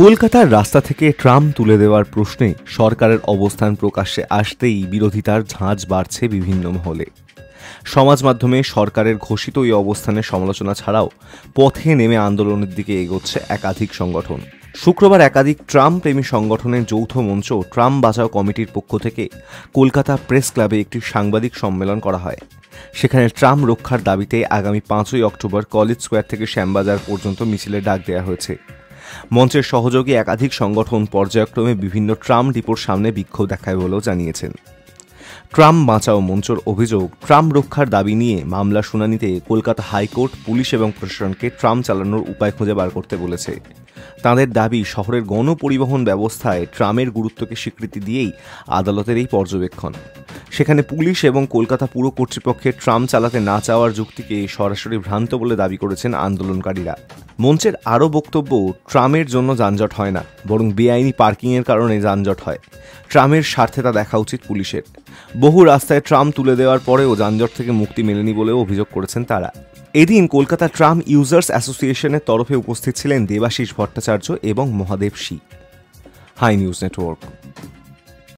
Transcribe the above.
কলকাতার রাস্তা থেকে ট্রাম তুলে দেওয়ার প্রশ্নে সরকারের অবস্থান প্রকাশ্যে আসতেই বিরোধিতার ঝাঁজ বাড়ছে বিভিন্ন মহলে। সমাজ মাধ্যমে সরকারের ঘোষিত এই অবস্থানের সমালোচনা ছাড়াও পথে নেমে আন্দোলনের দিকে এগোচ্ছে একাধিক সংগঠন। শুক্রবার একাধিক ট্রাম প্রেমী সংগঠনের যৌথ মঞ্চ ট্রাম বাঁচাও কমিটির পক্ষ থেকে কলকাতা প্রেস ক্লাবে একটি সাংবাদিক সম্মেলন করা হয়। সেখানে ট্রাম রক্ষার দাবিতে আগামী 5ই অক্টোবর কলেজ স্কোয়ার থেকে শ্যামবাজার পর্যন্ত মিছিলের ডাক দেওয়া হয়েছে। মঞ্চের সহযোগী একাধিক সংগঠন পর্যায়ক্রমে বিভিন্ন ট্রাম ডিপোর সামনে বিক্ষোভ দেখায় বলেও জানিয়েছেন। ট্রাম বাঁচাও মঞ্চের অভিযোগ, ট্রাম রক্ষার দাবি নিয়ে মামলা শুনানিতে কলকাতা হাইকোর্ট পুলিশ এবং প্রশাসনকে ট্রাম চালানোর উপায় খুঁজে বার করতে বলেছে। তাঁদের দাবি, শহরের গণপরিবহন ব্যবস্থায় ট্রামের গুরুত্বকে স্বীকৃতি দিয়েই আদালতের এই পর্যবেক্ষণ। সেখানে পুলিশ এবং কলকাতা পুর কর্তৃপক্ষের ট্রাম চালাতে না চাওয়ার যুক্তিকে সরাসরি ভ্রান্ত বলে দাবি করেছেন আন্দোলনকারীরা। মঞ্চের আরও বক্তব্য, ট্রামের জন্য যানজট হয় না, বরং বেআইনি পার্কিংয়ের কারণে যানজট হয়। ট্রামের স্বার্থে তা দেখা উচিত পুলিশের। বহু রাস্তায় ট্রাম তুলে দেওয়ার পরেও যানজট থেকে মুক্তি মেলেনি বলেও অভিযোগ করেছেন তারা। এদিন কলকাতা ট্রাম ইউজার্স অ্যাসোসিয়েশনের তরফে উপস্থিত ছিলেন দেবাশিস ভট্টাচার্য এবং মহাদেব শি। Hi news network.